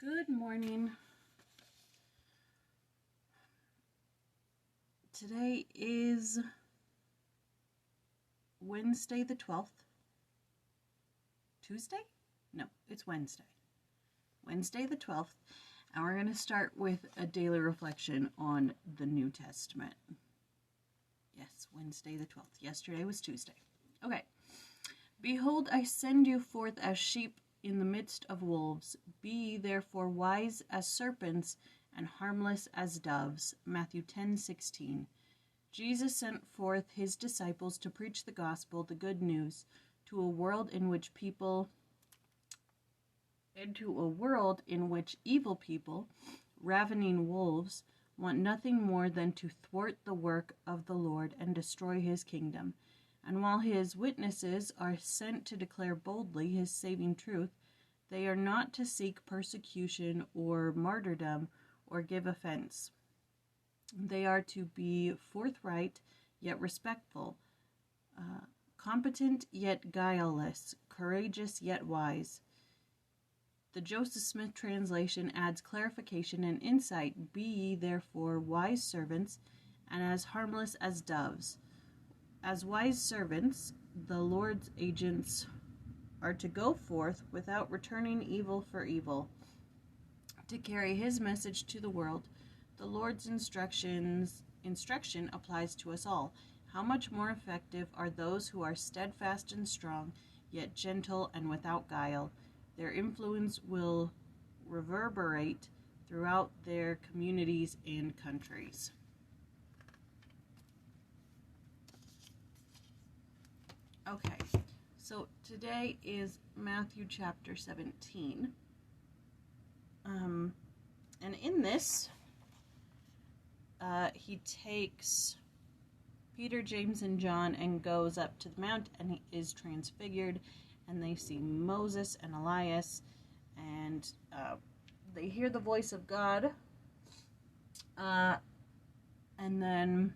Good morning. Today is Wednesday the 12th. Tuesday? No, it's Wednesday. Wednesday the 12th. And we're going to start with a daily reflection on the New Testament. Yes, Wednesday the 12th. Yesterday was Tuesday. Okay. Behold, I send you forth as sheep in the midst of wolves. Be ye therefore wise as serpents and harmless as doves. Matthew 10:16. Jesus sent forth his disciples to preach the gospel, the good news, to a world in which evil people, ravening wolves, want nothing more than to thwart the work of the Lord and destroy his kingdom. And while his witnesses are sent to declare boldly his saving truth, they are not to seek persecution or martyrdom or give offense. They are to be forthright yet respectful, competent yet guileless, courageous yet wise. The Joseph Smith translation adds clarification and insight. Be ye therefore wise servants and as harmless as doves. As wise servants, the Lord's agents are to go forth without returning evil for evil, to carry his message to the world. The Lord's instruction applies to us all. How much more effective are those who are steadfast and strong, yet gentle and without guile? Their influence will reverberate throughout their communities and countries. Okay, so today is Matthew chapter 17. And in this, he takes Peter, James, and John and goes up to the mount, and he is transfigured, and they see Moses and Elias, and they hear the voice of God, and then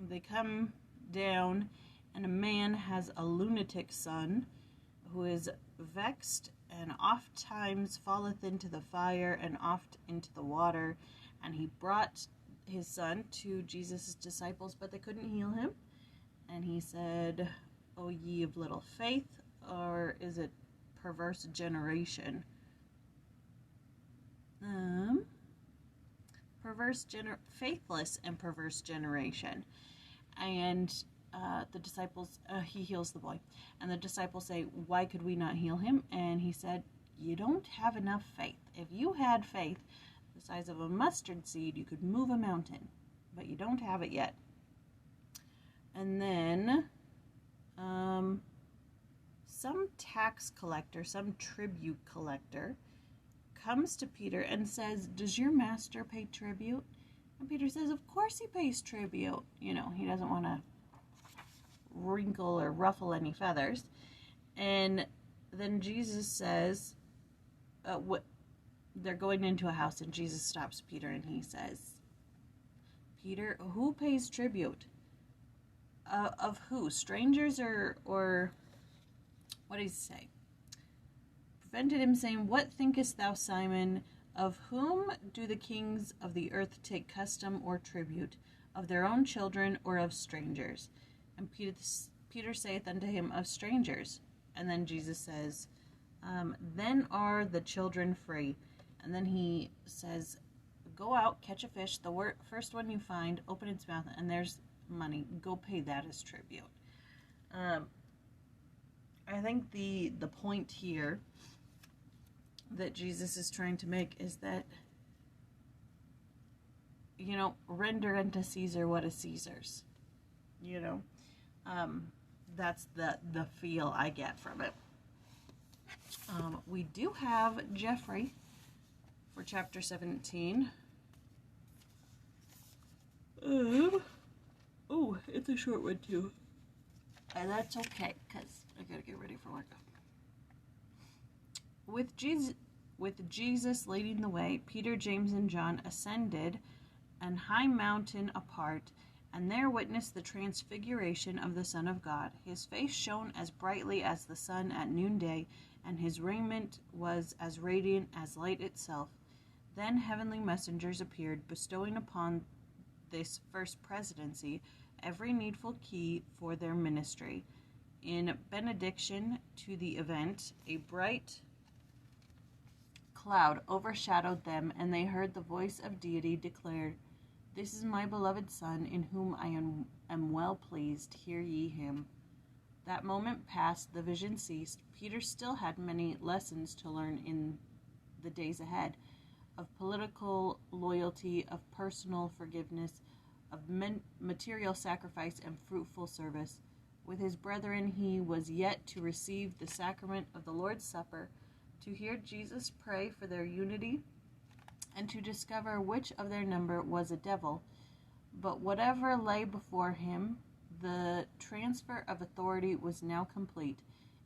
they come down, and a man has a lunatic son who is vexed and oft times falleth into the fire and oft into the water. And he brought his son to Jesus' disciples, but they couldn't heal him. And he said, O ye of little faith, or is it perverse generation? Faithless and perverse generation. And the disciples, he heals the boy. And the disciples say, why could we not heal him? And he said, you don't have enough faith. If you had faith the size of a mustard seed, you could move a mountain. But you don't have it yet. And then some tax collector, some tribute collector, comes to Peter and says, does your master pay tribute? And Peter says, of course he pays tribute. You know, he doesn't want to wrinkle or ruffle any feathers. And then Jesus says, they're going into a house, and Jesus stops Peter and he says, Peter, who pays tribute? Of who? Strangers or what does he say? Prevented him, saying, what thinkest thou, Simon? Of whom do the kings of the earth take custom or tribute? Of their own children or of strangers? And Peter saith unto him, of strangers. And then Jesus says, then are the children free. And then he says, go out, catch a fish, the first one you find, open its mouth, and there's money. Go pay that as tribute. I think the point here that Jesus is trying to make is that, you know, render unto Caesar what is Caesar's. You know, that's the feel I get from it. We do have Jeffrey for chapter 17. Oh, it's a short one too. And that's okay, because I gotta get ready for work. With Jesus leading the way, Peter, James, and John ascended an high mountain apart, and there witnessed the transfiguration of the Son of God. His face shone as brightly as the sun at noonday, and his raiment was as radiant as light itself. Then heavenly messengers appeared, bestowing upon this first presidency every needful key for their ministry. In benediction to the event, a bright cloud overshadowed them, and they heard the voice of deity declared, "This is my beloved Son, in whom I am well pleased. Hear ye him." That moment past, the vision ceased. Peter still had many lessons to learn in the days ahead, of political loyalty, of personal forgiveness, of material sacrifice and fruitful service. With his brethren, he was yet to receive the sacrament of the Lord's Supper, to hear Jesus pray for their unity, and to discover which of their number was a devil. But whatever lay before him, the transfer of authority was now complete.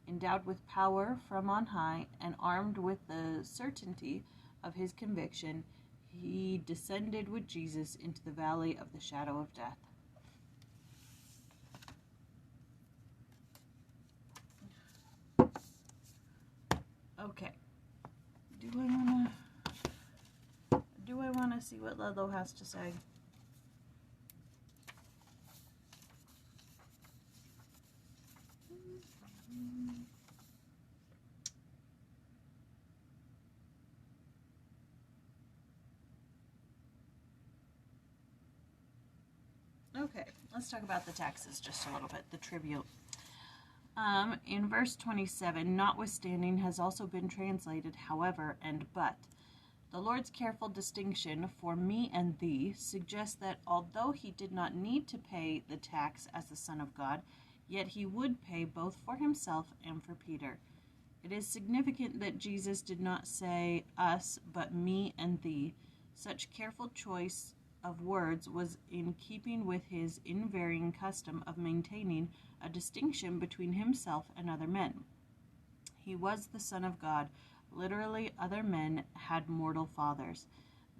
Endowed with power from on high, and armed with the certainty of his conviction, he descended with Jesus into the valley of the shadow of death. Okay. Do I wanna see what Ludlow has to say? Okay, let's talk about the taxes just a little bit, the tribute. In verse 27, notwithstanding has also been translated however and but. The Lord's careful distinction for me and thee suggests that although he did not need to pay the tax as the Son of God, yet he would pay both for himself and for Peter. It is significant that Jesus did not say us, but me and thee. Such careful choice of words was in keeping with his unvarying custom of maintaining a distinction between himself and other men. He was the Son of God. Literally, other men had mortal fathers.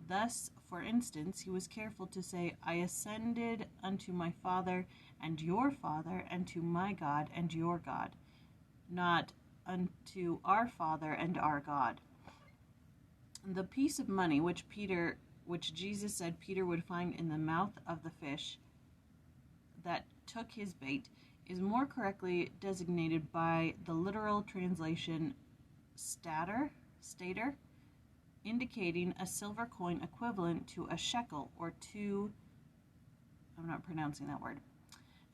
Thus, for instance, he was careful to say, I ascended unto my Father and your Father, and to my God and your God, not unto our Father and our God. The piece of money which Jesus said Peter would find in the mouth of the fish that took his bait is more correctly designated by the literal translation stater, indicating a silver coin equivalent to a shekel or two, I'm not pronouncing that word,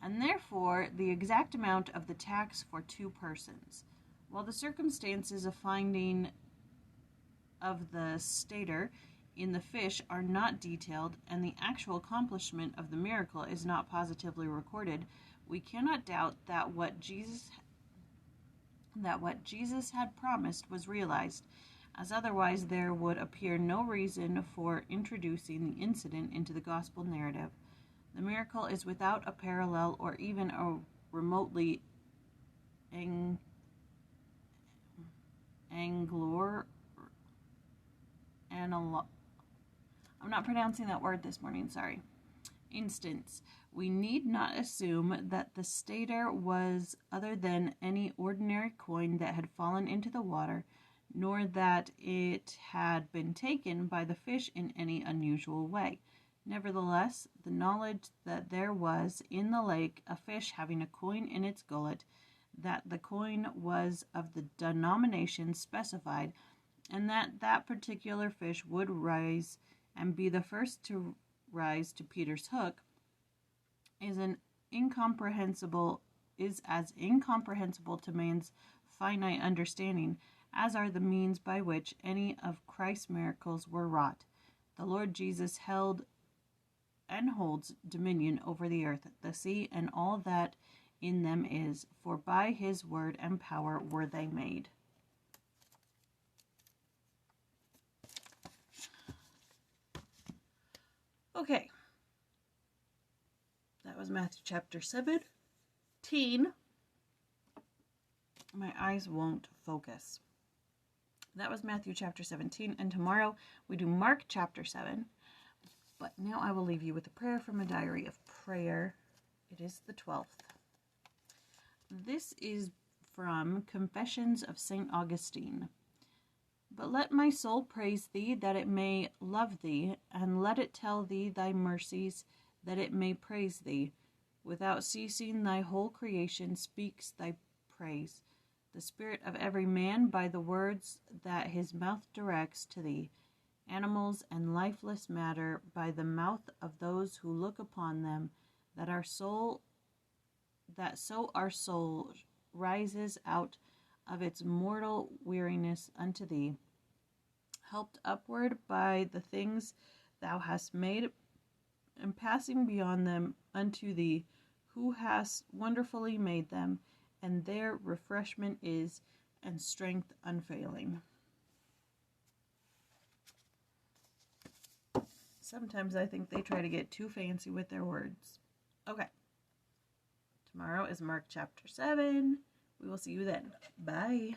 and therefore the exact amount of the tax for two persons. While the circumstances of finding of the stater in the fish are not detailed, and the actual accomplishment of the miracle is not positively recorded, we cannot doubt that what Jesus had promised was realized, as otherwise there would appear no reason for introducing the incident into the gospel narrative. The miracle is without a parallel or even a remotely I'm not pronouncing that word this morning, sorry. Instance. We need not assume that the stater was other than any ordinary coin that had fallen into the water, nor that it had been taken by the fish in any unusual way. Nevertheless, the knowledge that there was in the lake a fish having a coin in its gullet, that the coin was of the denomination specified, and that that particular fish would rise and be the first to rise to Peter's hook, is as incomprehensible to man's finite understanding as are the means by which any of Christ's miracles were wrought. The Lord Jesus held and holds dominion over the earth, the sea, and all that in them is, for by his word and power were they made. Okay. That was Matthew chapter 17. My eyes won't focus. That was Matthew chapter 17, and tomorrow we do Mark chapter 7. But now I will leave you with a prayer from a diary of prayer. It is the 12th. This is from Confessions of St. Augustine. But let my soul praise thee, that it may love thee, and let it tell thee thy mercies, that it may praise thee. Without ceasing thy whole creation speaks thy praise. The spirit of every man by the words that his mouth directs to thee. Animals and lifeless matter by the mouth of those who look upon them, that so our soul rises out of its mortal weariness unto thee, helped upward by the things thou hast made, and passing beyond them unto thee, who hast wonderfully made them, and their refreshment is, and strength unfailing. Sometimes I think they try to get too fancy with their words. Okay. Tomorrow is Mark chapter 7. We will see you then. Bye.